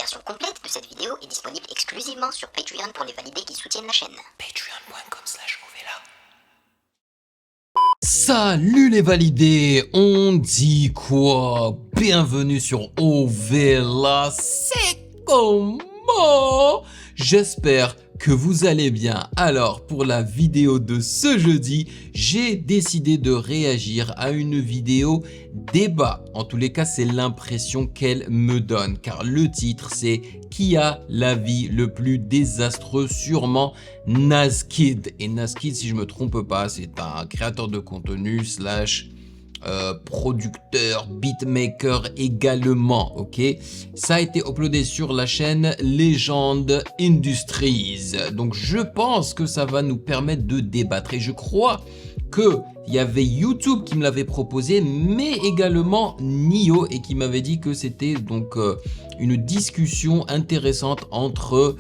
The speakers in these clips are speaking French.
version complète de cette vidéo est disponible exclusivement sur Patreon pour les validés qui soutiennent la chaîne. Patreon.com/Ovela. Salut les validés, on dit quoi? Bienvenue sur Ovela, c'est comment? J'espère que vous allez bien. Alors pour la vidéo de ce jeudi, j'ai décidé de réagir à une vidéo débat. En tous les cas, c'est l'impression qu'elle me donne, car le titre c'est qui a l'avis le plus désastreux? Sûrement Nazkid. Et Nazkid, si je me trompe pas, c'est un créateur de contenu slash producteur, beatmaker également, ok. Ça a été uploadé sur la chaîne Legend Industries. Donc je pense que ça va nous permettre de débattre. Et je crois que il y avait YouTube qui me l'avait proposé, mais également Nio, et qui m'avait dit que c'était donc une discussion intéressante entre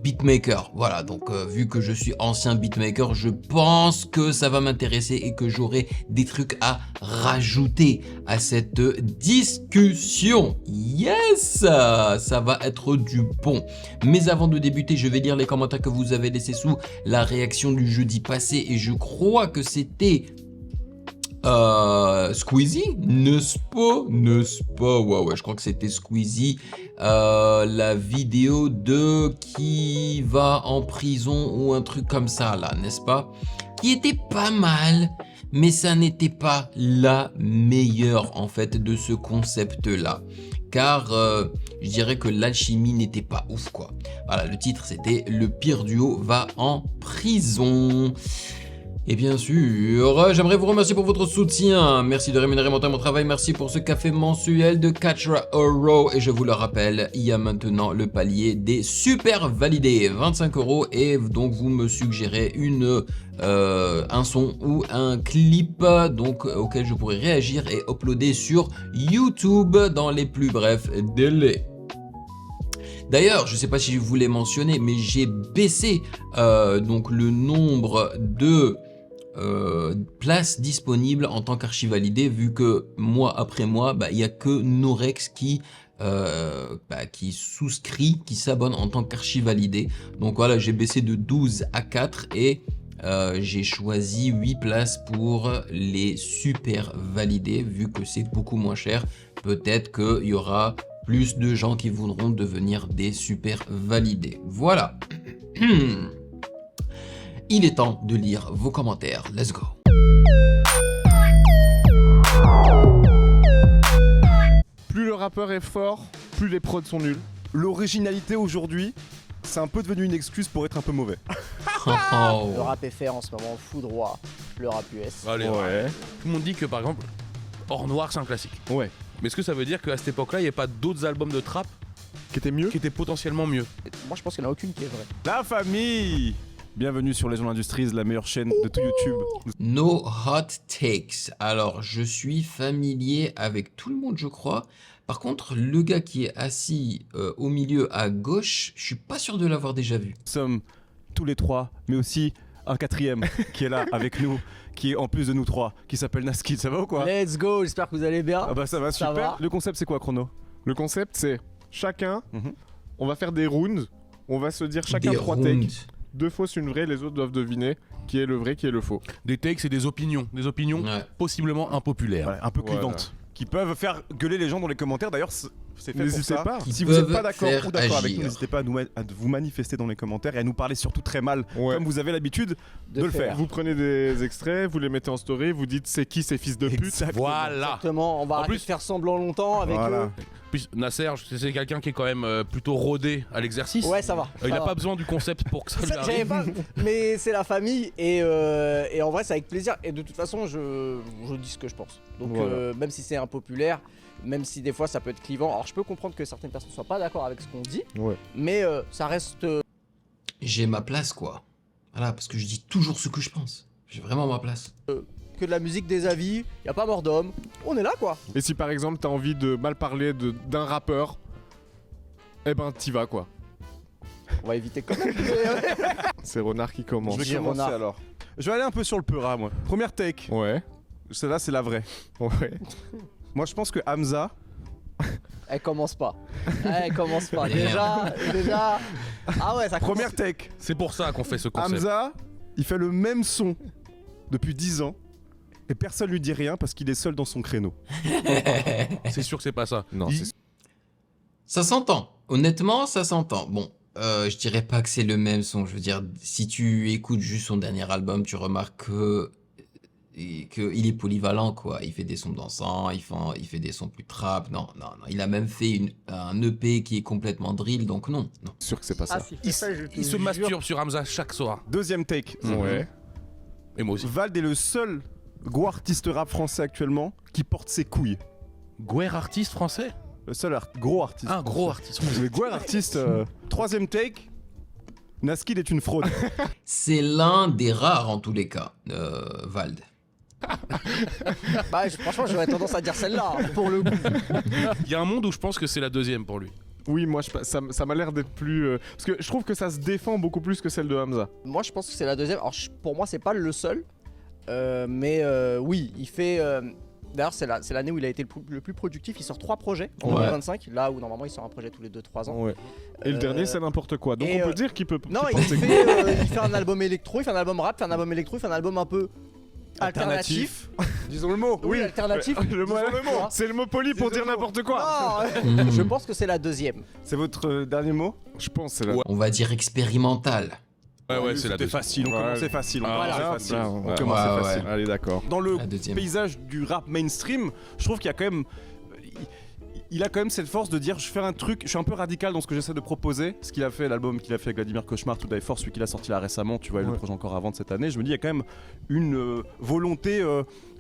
beatmakers. Voilà, donc vu que je suis ancien beatmaker, je pense que ça va m'intéresser et que j'aurai des trucs à rajouter à cette discussion. Yes, ça va être du bon. Mais avant de débuter, je vais lire les commentaires que vous avez laissés sous la réaction du jeudi passé, et je crois que c'était Squeezie, n'est-ce pas? Ouais, je crois que c'était Squeezie, la vidéo de qui va en prison ou un truc comme ça là, n'est-ce pas? Qui était pas mal, mais ça n'était pas la meilleure en fait de ce concept là, car je dirais que l'alchimie n'était pas ouf quoi. Voilà, le titre c'était le pire duo va en prison. Et bien sûr, j'aimerais vous remercier pour votre soutien. Merci de rémunérer mon temps et mon travail. Merci pour ce café mensuel de 4 €. Et je vous le rappelle, il y a maintenant le palier des super validés, 25 €. Et donc vous me suggérez un son ou un clip donc auquel je pourrais réagir et uploader sur YouTube dans les plus brefs délais. D'ailleurs, je ne sais pas si je vous l'ai mentionné, mais j'ai baissé donc le nombre de places disponibles en tant qu'archivalidé, vu que mois après mois, il n'y a que Norex qui souscrit, qui s'abonne en tant qu'archivalidé. Donc voilà, j'ai baissé de 12 à 4 et j'ai choisi 8 places pour les super validés, vu que c'est beaucoup moins cher. Peut-être qu'il y aura plus de gens qui voudront devenir des super validés. Voilà. Il est temps de lire vos commentaires. Let's go. Plus le rappeur est fort, plus les prods sont nuls. L'originalité aujourd'hui, c'est un peu devenu une excuse pour être un peu mauvais. Le rap FR en ce moment foudroie le rap US. Allez, Ouais. Tout le monde dit que par exemple, Hors Noir c'est un classique. Ouais. Mais est-ce que ça veut dire qu'à cette époque-là, il n'y a pas d'autres albums de trap Qui était mieux? qui étaient potentiellement mieux? Moi je pense qu'il n'y en a aucune qui est vraie. La famille! Bienvenue sur Legend Industries, la meilleure chaîne de tout YouTube. No hot takes. Alors, je suis familier avec tout le monde, je crois. Par contre, le gars qui est assis au milieu à gauche, je suis pas sûr de l'avoir déjà vu. Nous sommes tous les trois, mais aussi un quatrième qui est là avec nous, qui est en plus de nous trois, qui s'appelle Nazkid. Ça va ou quoi? Let's go, j'espère que vous allez bien. Ah bah ça va Ça super. va. Le concept c'est quoi, Chrono? Le concept c'est chacun, Mhm. on va faire des rounds, on va se dire chacun Des 3 rounds. takes, 2 fausses, une vraie, les autres doivent deviner qui est le vrai, qui est le faux. Des takes et des opinions Ouais. possiblement impopulaires. Voilà, un peu Voilà. clivantes. Qui peuvent faire gueuler les gens dans les commentaires. D'ailleurs, c'est fait pour N'hésitez ça. pas. Qui Si vous n'êtes peuvent pas d'accord faire ou d'accord avec agir. nous, n'hésitez pas à vous manifester dans les commentaires et à nous parler surtout très mal, Ouais. comme vous avez l'habitude de le faire. Vous prenez des extraits, vous les mettez en story, vous dites c'est qui ces fils de pute. Exactement. Voilà. Exactement, on va arrêter plus- de faire semblant longtemps avec Voilà. Puis Nasser, c'est quelqu'un qui est quand même plutôt rodé à l'exercice. eux. Ouais, ça va. Il ça n'a va. pas besoin du concept pour que ça lui J'avais arrive. pas, mais c'est la famille et en vrai c'est avec plaisir et de toute façon je dis ce que je pense. Donc Voilà. même si c'est impopulaire, même si des fois ça peut être clivant, alors je peux comprendre que certaines personnes soient pas d'accord avec ce qu'on dit, Ouais. mais ça reste J'ai ma place, quoi. Voilà, parce que je dis toujours ce que je pense. J'ai vraiment ma place. que de la musique des avis, y a pas mort d'homme, on est là quoi. Et si par exemple t'as envie de mal parler d'un rappeur, eh ben t'y vas quoi. On va éviter quand même. C'est Renard qui commence. Je vais J'ai commencer renard. alors. Je vais aller un peu sur le peura, moi. Première take. Ouais, Celle-là, c'est la vraie. ouais. Moi, je pense que Hamza, Elle commence pas. Elle commence pas. Merde. Déjà. Ah ouais, ça commence. Première take. C'est pour ça qu'on fait ce concept. Hamza, il fait le même son depuis 10 ans et personne lui dit rien parce qu'il est seul dans son créneau. C'est sûr que c'est pas ça. Non, Il- c'est Ça s'entend. Honnêtement, ça s'entend. Bon, je dirais pas que c'est le même son. Je veux dire, si tu écoutes juste son dernier album, tu remarques que il est polyvalent, quoi. Il fait des sons dansants, il fait des sons plus trap. Non. Il a même fait un EP qui est complètement drill, donc non. sûr que c'est pas ça. Ah, si fait ça, je te Il se jure. masturbe sur Hamza chaque soir. Deuxième take. Ouais. Et moi aussi. Vald est le seul gros artiste rap français actuellement qui porte ses couilles. Guerre artiste français. Le seul gros artiste. Un gros artiste. Le gros artiste. Troisième take. Naskid est une fraude. C'est l'un des rares, en tous les cas, Vald. Bah, franchement, j'aurais tendance à dire celle-là, hein, pour le coup. Il y a un monde où je pense que c'est la deuxième pour lui. Oui, moi ça m'a l'air d'être plus. Parce que je trouve que ça se défend beaucoup plus que celle de Hamza. Moi, je pense que c'est la deuxième. Alors, pour moi, c'est pas le seul. Mais oui, il fait. D'ailleurs, c'est l'année où il a été le plus productif. Il sort 3 projets en Ouais. 2025. Là où normalement, il sort un projet tous les 2-3 ans. Ouais. Et le dernier, c'est n'importe quoi. Donc et, on peut dire qu'il peut. Non, qu'il il porte ses couilles. fait un album électro, il fait un album rap, il fait un album électro, il fait un album un peu alternatif. Disons le mot. Oui, alternatif. Le mot, Disons le mot, hein. c'est le mot poli pour dire n'importe quoi. Non, Mhm. je pense que c'est la deuxième. C'est votre dernier mot. Je pense que c'est la. Ouais. On va dire expérimental. Ouais, c'est la C'était deuxième. facile. On Ouais. commençait facile. On Ah, commençait voilà. facile. Ah, On ouais. commençait Ouais, facile. Allez, d'accord. Dans le La deuxième. paysage du rap mainstream, je trouve qu'il y a quand même. Il a quand même cette force de dire je fais un truc, je suis un peu radical dans ce que j'essaie de proposer. Ce qu'il a fait, l'album qu'il a fait avec Vladimir Cauchemar, To Die For, celui qu'il a sorti là récemment, tu vois, et le Ouais. projet encore avant de cette année. Je me dis, il y a quand même une volonté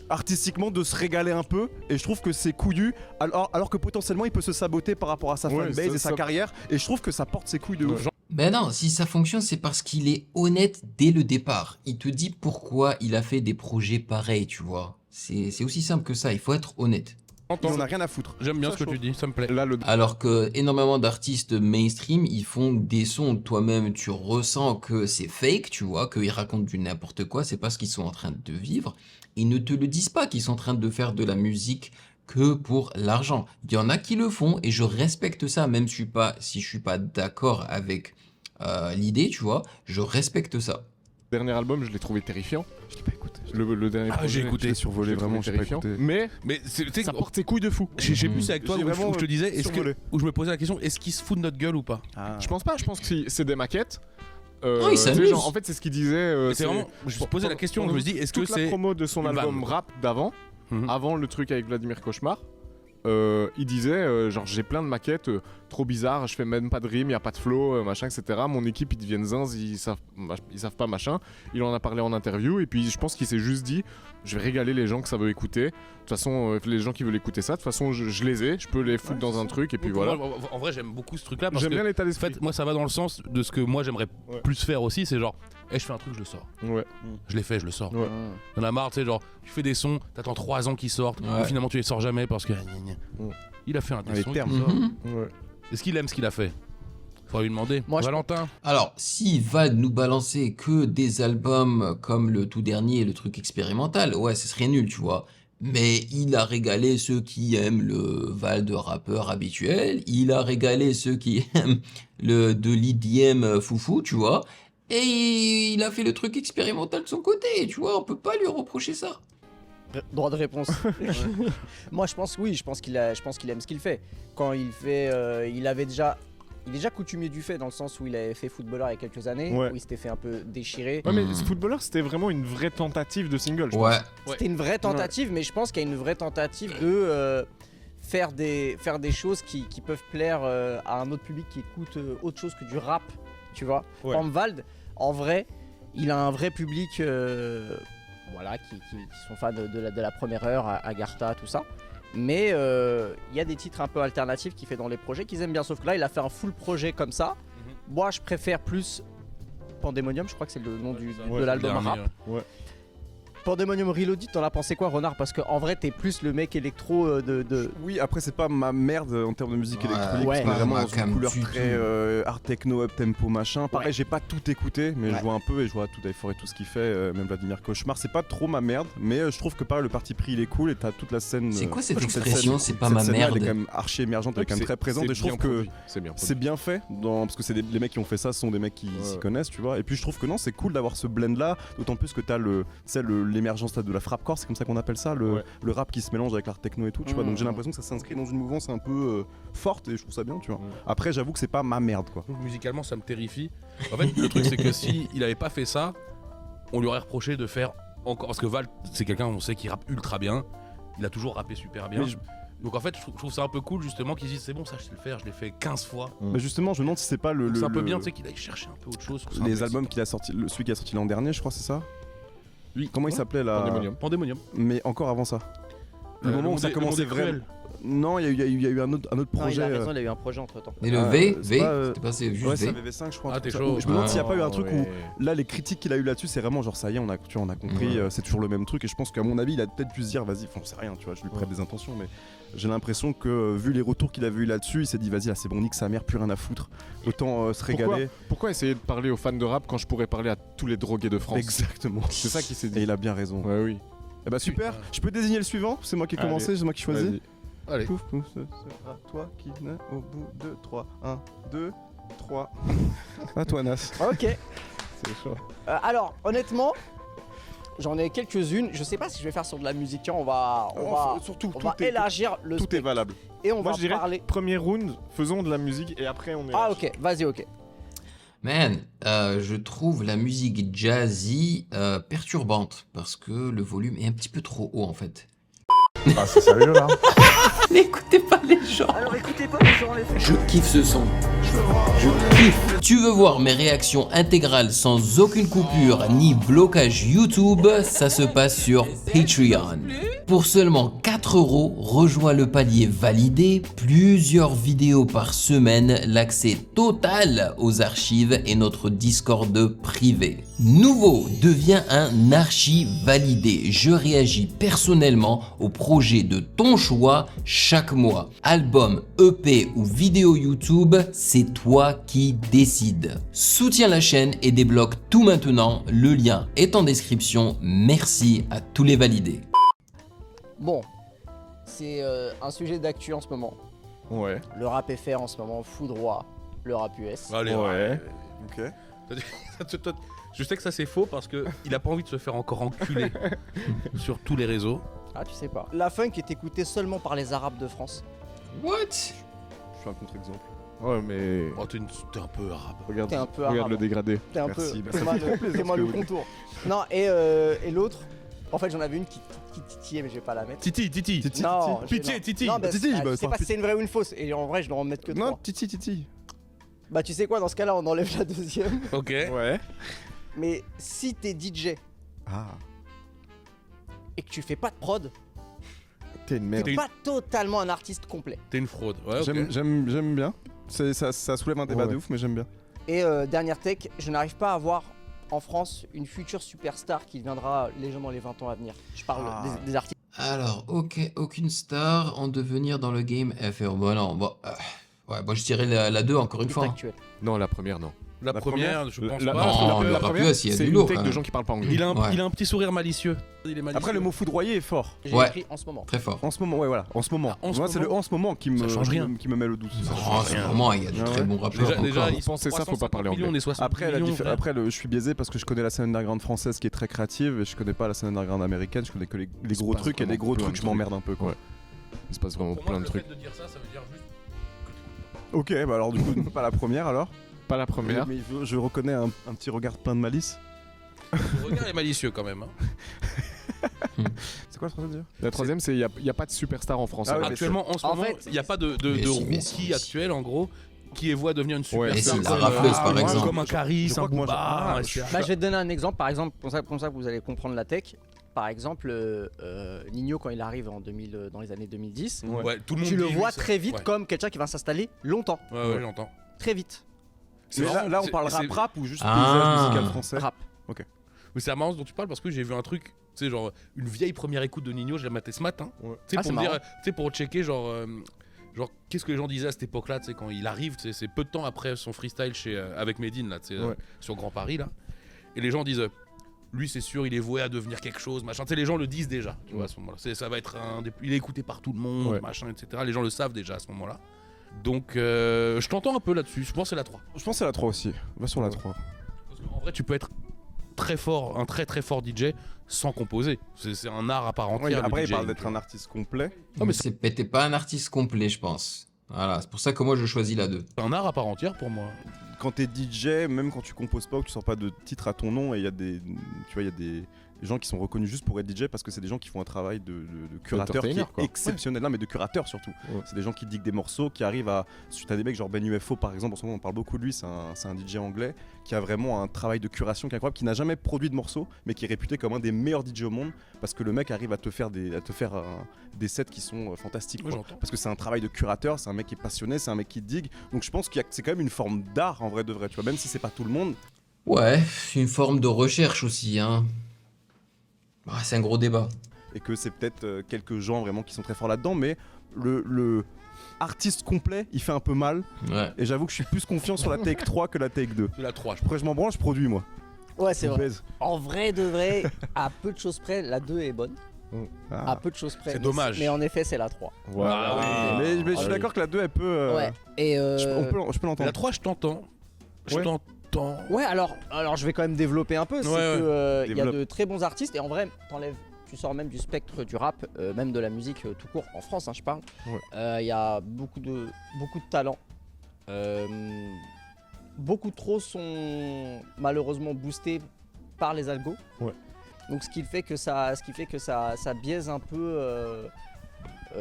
artistiquement de se régaler un peu. Et je trouve que c'est couillu, alors que potentiellement il peut se saboter par rapport à sa Ouais, fanbase ça- et sa ça- carrière. Et je trouve que ça porte ses couilles de ouf. Ben non, si ça fonctionne, c'est parce qu'il est honnête dès le départ. Il te dit pourquoi il a fait des projets pareils, tu vois. C'est aussi simple que ça, il faut être honnête. Il en a rien à foutre. J'aime bien Ça ce que chauffe. tu dis, ça me plaît. Là, le. Alors que énormément d'artistes mainstream, ils font des sons, toi-même tu ressens que c'est fake, tu vois, qu'ils racontent du n'importe quoi, c'est pas ce qu'ils sont en train de vivre. Ils ne te le disent pas qu'ils sont en train de faire de la musique que pour l'argent. Il y en a qui le font et je respecte ça, même si je suis pas d'accord avec l'idée, tu vois, je respecte ça. Dernier album, je l'ai trouvé terrifiant. Je l'ai pas écouté. Le dernier Ah, projet, j'ai écouté. je l'ai survolé, J'ai vraiment trouvé terrifiant. écouté. Mais Mais tu sais, ça porte ses couilles de fou. j'ai plus c'est avec toi J'ai où je vraiment te disais, survolé. où je me posais la question, est-ce qu'il se fout de notre gueule ou pas? Je pense pas, je pense que c'est des maquettes. Non, il tu sais, s'amuse. genre, en fait, c'est ce qu'il disait. Et c'est vraiment, je me suis posé la question, je me dis, est-ce que toute la c'est promo de son une album vanne rap d'avant, Mhm. avant le truc avec Vladimir Cauchemar, il disait genre j'ai plein de maquettes trop bizarres, je fais même pas de rime, y a pas de flow, machin, etc. Mon équipe ils deviennent zinzes, ils savent pas machin. Il en a parlé en interview et puis je pense qu'il s'est juste dit je vais régaler les gens que ça veut écouter. De toute façon les gens qui veulent écouter ça, de toute façon je les ai, je peux les foutre dans un truc et puis voilà. Moi, en vrai, j'aime beaucoup ce truc-là parce J'aime que, bien l'état en d'esprit. fait, moi, ça va dans le sens de ce que moi j'aimerais Ouais. plus faire aussi, c'est genre, je fais un truc, je le sors. Ouais. Je l'ai fait, je le sors. Ouais. T'en as marre, tu sais, genre, tu fais des sons, t'attends 3 ans qu'ils sortent, Ouais. et finalement tu les sors jamais parce que. Ouais. Il a fait un Les son. termes. il sort. Mhm. Ouais. Est-ce qu'il aime ce qu'il a fait? Faudrait lui demander. Moi, je- Valentin. Alors, s'il va nous balancer que des albums comme le tout dernier, le truc expérimental, ouais, ce serait nul, tu vois. Mais il a régalé ceux qui aiment le Val de rappeur habituel, il a régalé ceux qui aiment de l'IDM foufou, tu vois. Et il a fait le truc expérimental de son côté, tu vois, on peut pas lui reprocher ça. Droit de réponse. Moi, je pense oui, je pense qu'il aime ce qu'il fait. Quand il fait, il est déjà coutumier du fait dans le sens où il avait fait footballeur il y a quelques années, Ouais. où il s'était fait un peu déchirer. Ouais, mais Mhm. ce footballeur c'était vraiment une vraie tentative de single, je Ouais, pense. C'était une vraie tentative, mais je pense qu'il y a une vraie tentative de faire des choses qui peuvent plaire à un autre public qui écoute autre chose que du rap, tu vois. Ouais. Par exemple, Vald, en vrai, il a un vrai public voilà, qui sont fans de la première heure, Agartha, tout ça. Mais il y a des titres un peu alternatifs qu'il fait dans les projets qu'ils aiment bien, sauf que là, il a fait un full projet comme ça. Moi, je préfère plus Pandemonium, je crois que c'est le nom de l'album Dernier, rap. ouais. Pandemonium Reloaded, t'en as pensé quoi, Renard? Parce qu'en vrai, t'es plus le mec électro de. Oui, après c'est pas ma merde en termes de musique Ouais, électronique, ouais. parce qu'on est vraiment Pas dans ma une cam couleur du très tout. art techno, up tempo, machin. Pareil, Ouais. j'ai pas tout écouté, mais Ouais. je vois un peu et je vois tout Fort et tout ce qu'il fait, même Vladimir Cauchemar. C'est pas trop ma merde, mais je trouve que pareil, le parti pris il est cool et t'as toute la scène. C'est quoi cette je trouve que expression, scène- c'est pas cette ma scène-là, merde? Elle est quand même archi émergente, elle est quand même très présente et je trouve que. C'est bien produit. C'est bien fait, parce que les mecs qui ont fait ça sont des mecs qui s'y connaissent, tu vois. Et puis je trouve que non, c'est cool d'avoir ce blend là, d'autant plus que t'as l'émergence de la frappe core, c'est comme ça qu'on appelle ça, le rap qui se mélange avec l'art techno et tout, tu vois. Donc j'ai l'impression que ça s'inscrit dans une mouvance un peu forte et je trouve ça bien, tu vois. Après, j'avoue que c'est pas ma merde, quoi. Musicalement, ça me terrifie. En fait, le truc, c'est que si il avait pas fait ça, on lui aurait reproché de faire encore. Parce que Val, c'est quelqu'un, on sait, qui rappe ultra bien. Il a toujours rappé super bien. Mais Donc en fait, je trouve ça un peu cool justement qu'ils disent c'est bon, ça je sais le faire, je l'ai fait 15 fois. Mais justement, je me demande si c'est pas Donc c'est un peu bien, tu sais, qu'il aille chercher un peu autre chose. les albums qu'il a sorti, celui qui a sorti l'an dernier, je crois, c'est ça. Oui. Comment il s'appelait là Pandemonium. Mais encore avant ça. Le moment où ça commençait vraiment. Non, il y a eu un autre Non, il projet. a raison, il a eu un projet entre temps. Et le Ah, V, c'est V, pas, c'était passé juste Ouais, c'est V. VV5, je crois. Ah, un truc t'es comme ça. chaud. Je me demande s'il n'y a pas eu un Ah, truc ouais. où là les critiques qu'il a eu là-dessus, c'est vraiment genre ça y est, on a compris, c'est toujours le même truc. Et je pense qu'à mon avis, il a peut-être pu se dire, vas-y, enfin, c'est rien, tu vois, je lui prête des intentions, mais j'ai l'impression que vu les retours qu'il avait eu là-dessus, il s'est dit, vas-y, là c'est bon, nique sa mère, plus rien à foutre, autant se régaler. Pourquoi essayer de parler aux fans de rap quand je pourrais parler à tous les drogués de France? Exactement. C'est ça qu'il s'est Et dit. il a bien raison. Ouais, oui. Eh bah super, je peux désigner le suivant, c'est moi qui ai Allez. commencé, c'est moi qui choisis. Vas-y. Allez. Pouf, pouf, ce sera toi qui naît au bout de 3. 1, 2, 3. À toi, Nas. Ok. C'est chaud. Alors, honnêtement, j'en ai quelques-unes. Je sais pas si je vais faire sur de la musique. Tiens, on va Surtout, élargir le tout est spectre. valable. Et on Moi va je dirais parler. premier round, faisons de la musique et après on est. Ah ok, vas-y, ok. Man, je trouve la musique jazzy perturbante parce que le volume est un petit peu trop haut en fait. Ah, c'est sérieux là? N'écoutez pas les gens. Alors écoutez pas les gens, les faits. Je kiffe ce son. Je kiffe. Tu veux voir mes réactions intégrales sans aucune coupure ni blocage YouTube? Ça se passe sur Patreon. Pour seulement 4 €, rejoins le palier validé, plusieurs vidéos par semaine, l'accès total aux archives et notre Discord privé. Nouveau, deviens un archi validé. Je réagis personnellement au projet de ton choix chaque mois. Album, EP ou vidéo YouTube, c'est toi qui décides. Soutiens la chaîne et débloque tout maintenant. Le lien est en description. Merci à tous les validés. Bon, c'est un sujet d'actu en ce moment. Ouais. Le rap FR en ce moment foudroie le rap US. Allez, Ouais. Ok. Je sais que ça c'est faux parce que il a pas envie de se faire encore enculer sur tous les réseaux. Ah, tu sais pas. La funk est écoutée seulement par les Arabes de France. What? Je fais un contre-exemple. Ouais, mais. Oh, t'es un peu arabe. Regarde, T'es un peu regarde arabe. le dégradé. T'es un Merci, peu. bah, Fais-moi ça fait plaisir fais-moi ce le que vous contour. Non, et l'autre. En fait, j'en avais une qui titillait, mais je vais pas la mettre. Titi. Non, Pitié, non. Titi. Non, bah, Titi, ah, bah, je sais attends, pas si c'est une vraie ou une fausse. Et en vrai, je dois en mettre que Non, 3. Titi. Bah, tu sais quoi, dans ce cas-là, on enlève la deuxième. Ok. Ouais. Mais si t'es DJ Ah, et que tu fais pas de prod, t'es une merde. t'es pas totalement un artiste complet. T'es une fraude. Ouais, ok. J'aime bien. Ça soulève un débat Ouais. de ouf, mais j'aime bien. Et dernière tech, je n'arrive pas à voir en France une future superstar qui deviendra légende dans les 20 ans à venir. Je parle Ah. des artistes. Alors, ok, aucune star en devenir dans le game FR. Bon, non, bon. Ouais, moi je dirais la 2 encore une fois. actuels. Non, la première, non. La première, je pense La- pas. Non, la- le la rap première, US, il y a c'est du une lourd, tech quand de même. gens qui parlent pas anglais. Il a Ouais. un petit sourire malicieux. Il est malicieux. Après, le mot foudroyer est fort. J'ai Ouais. écrit en ce moment. Très fort. En ce moment, ouais, voilà. En ce moment. En ce Moi, c'est le moment. en ce moment qui me, Ça change rien. qui me met le doute. En ce moment, il y a de Ah très ouais. bons rappeurs Déjà, encore. ils sont Pensez ça, faut pas parler 350 millions, anglais. on est 60 Après, millions, frère. je suis biaisé parce que je connais la scène underground française qui est très créative et je connais pas la scène underground américaine. Je connais que les se gros passe trucs et les vraiment gros plein trucs, de je m'emmerde un peu quoi. Ouais. Il se passe vraiment Pour moi, plein de le trucs. fait de dire ça, ça veut dire juste Ok, bah alors du coup, pas la première alors. Pas la première. Mais je reconnais un petit regard plein de malice. le regard est malicieux quand même. Hein. C'est quoi le troisième dire La troisième, c'est il y a pas de superstar en France. Ah ouais, mais Actuellement, en ce En moment, fait, il n'y a pas de Mais si, mais rookie si. actuel en gros qui est voie devenir une Ouais, superstar. mais si, la comme, rafleuse, par ouais, exemple. Comme un Caris, Je un crois que moi, Booba, un SCH. Bah, je vais te donner un exemple, par exemple, comme ça vous allez comprendre la tech. Par exemple, Nino, quand il arrive dans les années 2010, Ouais, tout le monde tu le dit, vois lui, ça. très vite Ouais. comme quelqu'un qui va s'installer longtemps. Ouais, j'entends. Très vite. C'est Mais vraiment- là, on c'est- parle c'est- rap ou juste Ah. paysage musical français. Rap. Mais c'est marrant dont tu parles parce que j'ai vu un truc, tu sais, genre une vieille première écoute de Nino, je l'ai maté ce matin. Ouais. Tu sais, Ah, pour c'est me dire, marrant. tu sais, pour checker, genre qu'est-ce que les gens disaient à cette époque-là, tu sais, quand il arrive, tu sais, c'est peu de temps après son freestyle avec Medine, là, tu sais, Ouais. sur Grand Paris, là. Et les gens disent, lui, c'est sûr, il est voué à devenir quelque chose, machin. Tu sais, les gens le disent déjà, tu vois, à ce moment-là. Ça va être il est écouté par tout le monde, Ouais. machin, etc. Les gens le savent déjà à ce moment-là. Donc, je t'entends un peu là-dessus. Je pense que c'est la 3. Je pense que c'est la 3 aussi. Va sur la Ouais. 3. Parce qu'en vrai, tu peux être très fort, un très très fort DJ sans composer. C'est un art à part entière. Ouais, le après, il DJing, parle d'être tu vois. un artiste complet. Ah, mais Mais t'es pas un artiste complet, je pense. Voilà, c'est pour ça que moi je choisis la 2. C'est un art à part entière pour moi. Quand t'es DJ, même quand tu composes pas ou que tu sors pas de titre à ton nom, et il y a des, tu vois, il y a des gens qui sont reconnus juste pour être DJ parce que c'est des gens qui font un travail de curateur qui D'entertainer, est quoi. exceptionnel. Non, mais de curateur surtout. Ouais. C'est des gens qui diguent des morceaux, qui arrivent à. T'as des mecs genre Ben UFO par exemple, en ce moment on parle beaucoup de lui, c'est un DJ anglais qui a vraiment un travail de curation qui est incroyable, qui n'a jamais produit de morceaux, mais qui est réputé comme un des meilleurs DJ au monde parce que le mec arrive à te faire des sets qui sont fantastiques. Moi, quoi. j'entends. Parce que c'est un travail de curateur, c'est un mec qui est passionné, c'est un mec qui digue. Donc je pense que c'est quand même une forme d'art en vrai de vrai, tu vois, même si c'est pas tout le monde. Ouais, une forme de recherche aussi, hein. Ah, c'est un gros débat. Et que c'est peut-être quelques gens vraiment qui sont très forts là-dedans, mais le artiste complet, il fait un peu mal. Ouais. Et j'avoue que je suis plus confiant sur la take 3 que la take 2. C'est la 3, je Après, je m'en branle, je produis moi. Ouais, c'est Je vrai. pèse. En vrai de vrai, à peu de choses près, la 2 est bonne. Ah. À peu de choses près. C'est mais dommage. Mais en effet, c'est la 3. Voilà. Ah oui. Mais je suis oui. d'accord que la 2, elle peut. Ouais. Et Je peux Mais l'entendre. la 3, je t'entends. Je Ouais. t'entends. ouais, alors je vais quand même développer un peu. C'est Ouais, que il y a Développe. de très bons artistes et en vrai, tu sors même du spectre du rap, même de la musique tout court en France, hein, je parle. Ouais. Il y a beaucoup de talents. Beaucoup trop sont malheureusement boostés par les algos. Ouais. Donc ce qui fait que ça biaise un peu.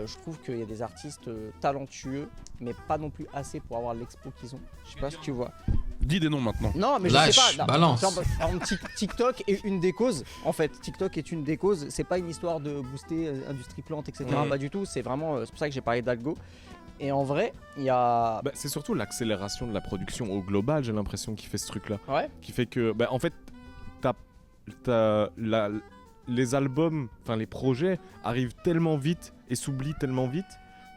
Je trouve qu'il y a des artistes talentueux, mais pas non plus assez pour avoir l'expo qu'ils ont. Je sais pas si tu vois. Dis des noms maintenant. Non, mais Lâche, je sais pas. Non. balance. Par exemple, TikTok est une des causes. En fait, TikTok est une des causes. C'est pas une histoire de booster industrie plante, etc. Ouais. Pas du tout. C'est vraiment. C'est pour ça que j'ai parlé d'algo. Et en vrai, il y a. Bah, c'est surtout l'accélération de la production au global, j'ai l'impression, qui fait ce truc-là. Ouais. Qui fait que, bah, en fait, les albums, enfin les projets arrivent tellement vite et s'oublient tellement vite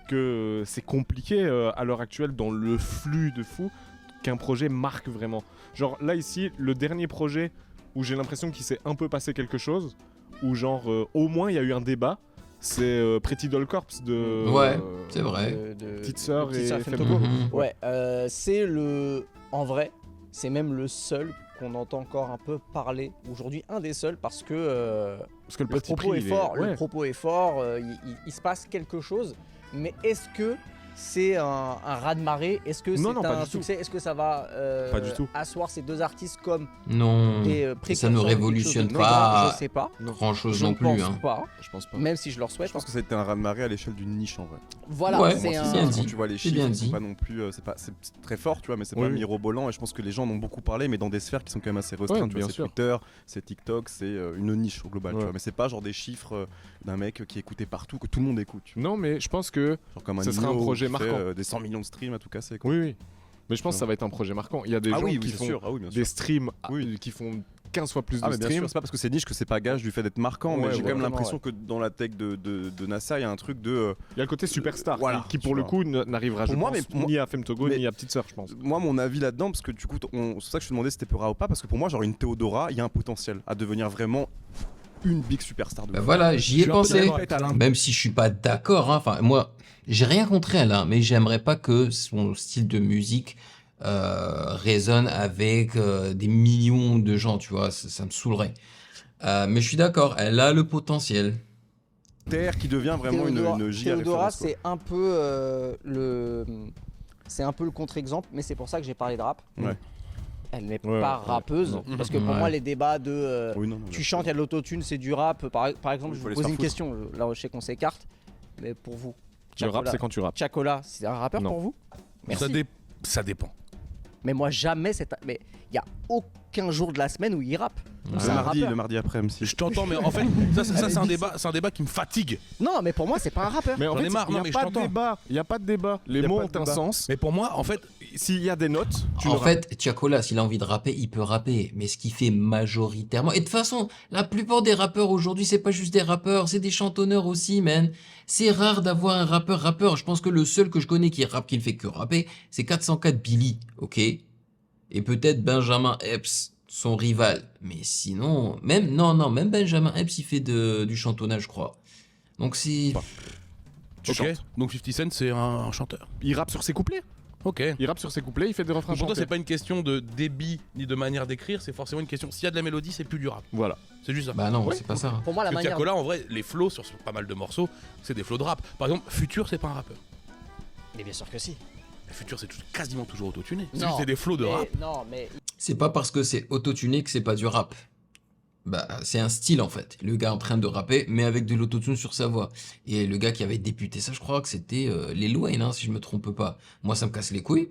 que c'est compliqué à l'heure actuelle dans le flux de fou qu'un projet marque vraiment. Genre là ici, le dernier projet où j'ai l'impression qu'il s'est un peu passé quelque chose, où genre au moins il y a eu un débat, c'est Pretty Doll Corps de Ouais, c'est vrai. Petite Sœur Petite et Sœur Femme Femtogo. Togo. Mhm. Ouais, c'est le. En vrai, c'est même le seul qu'on entend encore un peu parler aujourd'hui, un des seuls, parce que Parce que le le petit propos prix, est il fort. ouais. Le propos est fort. Il se passe quelque chose, mais est-ce que c'est un raz-de-marée? Est-ce que Non, non, c'est pas un du tout. succès? Est-ce que ça va Pas du tout. asseoir ces deux artistes comme Non, des et ça précurseurs ne de quelque chose de révolutionne très grand? pas Je sais pas. grand chose Je non ne plus. pense Hein. pas. Je pense pas. Même si je leur souhaite. Je pense que c'était un raz-de-marée à l'échelle d'une niche en vrai. Voilà, Ouais, c'est moi, un. bien Quand dit. tu vois les C'est chiffres, bien ils sont dit. pas non plus. C'est très fort, tu vois, mais c'est Oui, pas oui. mirobolant. Et je pense que les gens en ont beaucoup parlé, mais dans des sphères qui sont quand même assez restreintes. Ouais, tu vois, bien c'est sûr. Twitter, c'est TikTok, c'est une niche au global. Tu Ouais. vois, mais c'est pas genre des chiffres d'un mec qui est écouté partout, que tout le monde écoute. tu vois. Non, mais je pense que Genre comme un Ce sera un Nino projet qui fait, marquant. des 100 millions de streams à tout casser. Quoi. oui, oui. Mais je pense que ça va être un projet marquant. Il y a des gens qui c'est font sûr. Ah oui, bien sûr. des streams Oui. qui font 15 fois plus Ah de mais bien streams. sûr, c'est pas parce que c'est niche que c'est pas gage du fait d'être marquant, Ouais, mais j'ai quand même exactement, l'impression que dans la tech de NASA, il y a un truc de... Il y a le côté superstar Voilà, qui tu pour le vois. coup n'arrivera Pour je moi, pense, mais- ni à Femtogo mais- ni à Petite Sœur, je pense. Moi, mon avis là-dedans, parce que du coup, c'est pour ça que je te demandais si c'était Peura ou pas, parce que pour moi, genre une Théodora, il y a un potentiel à devenir vraiment une big superstar de Bah ouf. voilà, j'y ai Je suis un peu pensé. d'accord avec Alain. Même si je suis pas d'accord, hein. Enfin, moi, j'ai rien contre elle, hein, mais j'aimerais pas que son style de musique résonne avec des millions de gens, tu vois, ça me saoulerait. Mais je suis d'accord, elle a le potentiel. Terre qui devient vraiment une giga Théodora, référence, quoi. c'est un peu c'est un peu le contre-exemple, mais c'est pour ça que j'ai parlé de rap. Ouais. Elle n'est Ouais, pas ouais, rappeuse, non. parce que pour Ouais. moi les débats de Oui, non, non, tu bien chantes, il y a de l'autotune, c'est du rap. Par exemple, Oui, je faut vous les pose faire une foutre. question. Là, je sais qu'on s'écarte, mais pour vous, Le rap, Chacola- c'est quand tu rappes. Chacola, c'est un rappeur Non. pour vous? Merci. Ça dépend. Mais moi jamais mais il y a aucun jour de la semaine où il rappe. sûr. C'est un rappeur. Le mardi après MC. Je t'entends, mais en fait, ça c'est un débat qui me fatigue. Non, mais pour moi c'est pas un rappeur. Mais en J'en fait, ai marre, il non, n'y mais a je pas de t'entends. débat. Il y a pas de débat. Les Y a mots pas ont de un débat. sens. Mais pour moi, en fait, s'il y a des notes, tu En ne fait, Tiakola, s'il a envie de rapper, il peut rapper. Mais ce qu'il fait majoritairement... Et de toute façon, la plupart des rappeurs aujourd'hui, c'est pas juste des rappeurs, c'est des chantonneurs aussi, man. C'est rare d'avoir un rappeur. Je pense que le seul que je connais qui rappe, qui ne fait que rapper, c'est 404 Billy, ok? Et peut-être Benjamin Epps, son rival. Mais sinon, même Benjamin Epps, il fait du chantonnage, je crois. Donc c'est... tu Ok, chantes. donc 50 Cent c'est un chanteur. Il rappe sur ses couplets. Ok. Il rappe sur ses couplets, il fait des refrains Donc pour toi, chantés. c'est pas une question de débit ni de manière d'écrire, c'est forcément une question. S'il y a de la mélodie, c'est plus du rap. Voilà. C'est juste ça. Bah non, Ouais. c'est pas ça. Pour moi, la Parce que manière. Tiakola, en vrai, les flows sur pas mal de morceaux, c'est des flows de rap. Par exemple, Future, c'est pas un rappeur. Mais bien sûr que si. Future, c'est quasiment toujours autotuné. C'est Non, juste des flows de mais- rap. Non, mais C'est pas parce que c'est autotuné que c'est pas du rap. Bah, c'est un style en fait. Le gars en train de rapper, mais avec de l'autotune sur sa voix. Et le gars qui avait débuté ça, je crois que c'était Lil Wayne, hein, si je me trompe pas. Moi, ça me casse les couilles.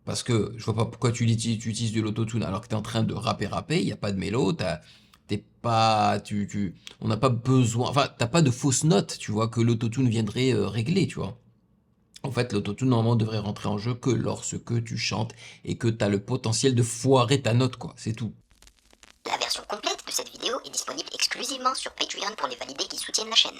Parce que je vois pas pourquoi tu utilises de l'autotune alors que t'es en train de rapper, il y a pas de mélo, on n'a pas besoin, enfin, t'as pas de fausses notes, tu vois, que l'autotune viendrait régler, tu vois. En fait, l'autotune, normalement, devrait rentrer en jeu que lorsque tu chantes et que t'as le potentiel de foirer ta note, quoi. C'est tout. La version complète de cette vidéo est disponible exclusivement sur Patreon pour les validés qui soutiennent la chaîne.